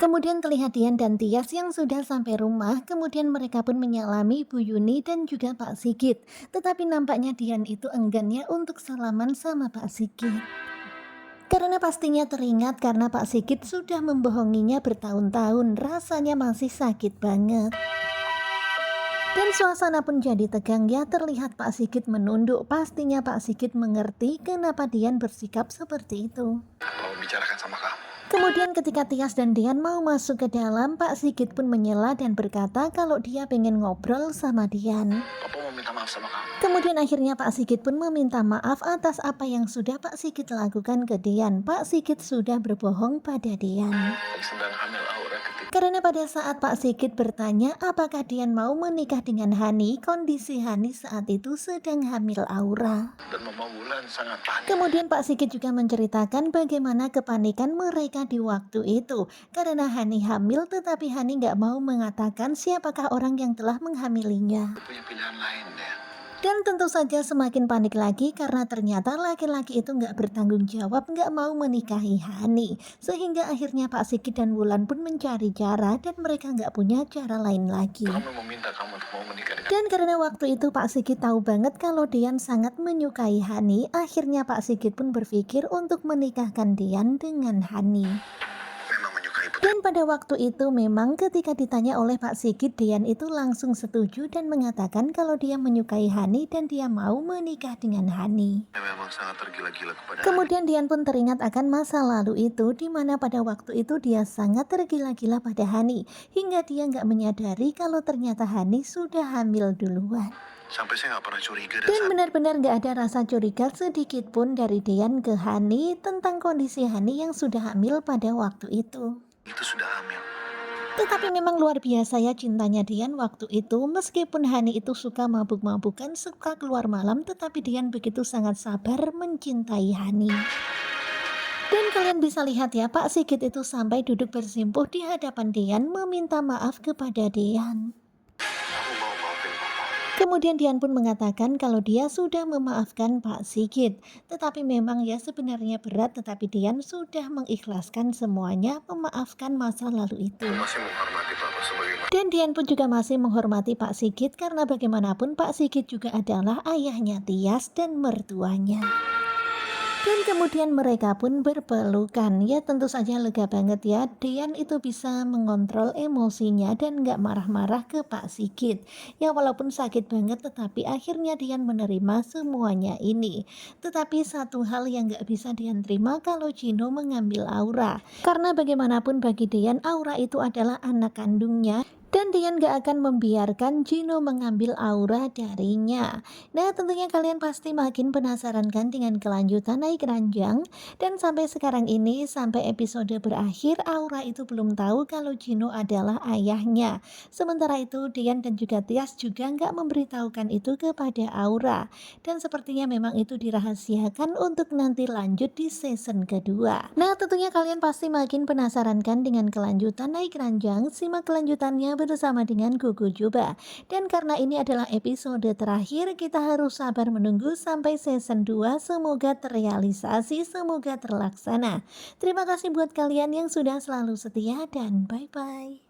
Kemudian terlihat Dian dan Tias yang sudah sampai rumah, kemudian mereka pun menyalami Bu Yuni dan juga Pak Sigit. Tetapi nampaknya Dian itu enggan ya untuk salaman sama Pak Sigit. Karena pastinya teringat karena Pak Sigit sudah membohonginya bertahun-tahun, rasanya masih sakit banget. Dan suasana pun jadi tegang ya, terlihat Pak Sigit menunduk, pastinya Pak Sigit mengerti kenapa Dian bersikap seperti itu. Mau bicarakan sama kamu. Kemudian ketika Tias dan Dian mau masuk ke dalam, Pak Sigit pun menyela dan berkata kalau dia pengen ngobrol sama Dian. Papa mau minta maaf sama kamu. Kemudian akhirnya Pak Sigit pun meminta maaf atas apa yang sudah Pak Sigit lakukan ke Dian. Pak Sigit sudah berbohong pada Dian. Tadi sedang hamil Aura ketika Karena pada saat Pak Sigit bertanya apakah Dian mau menikah dengan Hani, kondisi Hani saat itu sedang hamil Aura. dan Mama Wulan sangat panik. Kemudian Pak Sigit juga menceritakan bagaimana kepanikan mereka di waktu itu. Karena Hani hamil tetapi Hani nggak mau mengatakan siapakah orang yang telah menghamilinya. Punya pilihan lain deh. Dan tentu saja semakin panik lagi karena ternyata laki-laki itu nggak bertanggung jawab, nggak mau menikahi Hani. Sehingga akhirnya Pak Sigit dan Wulan pun mencari cara dan mereka nggak punya cara lain lagi. Kamu meminta kamu untuk mau menikah dengan Dan karena waktu itu Pak Sigit tahu banget kalau Dian sangat menyukai Hani, akhirnya Pak Sigit pun berpikir untuk menikahkan Dian dengan Hani. memang menyukai putri. Dan pada waktu itu memang ketika ditanya oleh Pak Sigit, Dian itu langsung setuju dan mengatakan kalau dia menyukai Hani dan dia mau menikah dengan Hani. Dia memang sangat tergila-gila kepada Kemudian Dian pun teringat akan masa lalu itu di mana pada waktu itu dia sangat tergila-gila pada Hani hingga dia nggak menyadari kalau ternyata Hani sudah hamil duluan. Sampai saya nggak pernah curiga dan Dan saat benar-benar gak ada rasa curiga sedikit pun dari Dian ke Hani tentang kondisi Hani yang sudah hamil pada waktu itu. itu sudah hamil. Tetapi memang luar biasa ya cintanya Dian waktu itu. Meskipun Hani itu suka mabuk-mabukan, suka keluar malam, tetapi Dian begitu sangat sabar mencintai Hani. Dan kalian bisa lihat ya, Pak Sigit itu sampai duduk bersimpuh di hadapan Dian meminta maaf kepada Dian. Aku mau maafin Papa. Kemudian Dian pun mengatakan kalau dia sudah memaafkan Pak Sigit. Tetapi memang ya sebenarnya berat, tetapi Dian sudah mengikhlaskan semuanya, memaafkan masa lalu itu. Aku masih menghormati Papa sebagai Dan Dian pun juga masih menghormati Pak Sigit karena bagaimanapun Pak Sigit juga adalah ayahnya Tias dan mertuanya. Dan kemudian mereka pun berpelukan. Ya tentu saja lega banget ya. Dian itu bisa mengontrol emosinya dan gak marah-marah ke Pak Sigit. Ya walaupun sakit banget tetapi akhirnya Dian menerima semuanya ini. Tetapi satu hal yang gak bisa Dian terima kalau Gino mengambil Aura. Karena bagaimanapun bagi Dian Aura itu adalah anak kandungnya. Dan Dian gak akan membiarkan Gino mengambil Aura darinya. Nah tentunya kalian pasti makin penasaran kan dengan kelanjutan naik ranjang. Dan sampai sekarang ini, sampai episode berakhir, Aura itu belum tahu kalau Gino adalah ayahnya. Sementara itu Dian dan juga Tias juga nggak memberitahukan itu kepada Aura. Dan sepertinya memang itu dirahasiakan untuk nanti lanjut di season kedua. Nah tentunya kalian pasti makin penasaran kan dengan kelanjutan naik ranjang. Simak kelanjutannya bersama dengan Gugu Juba. Dan karena ini adalah episode terakhir, kita harus sabar menunggu sampai season 2. Semoga terrealisasi, semoga terlaksana. Terima kasih buat kalian yang sudah selalu setia dan bye-bye.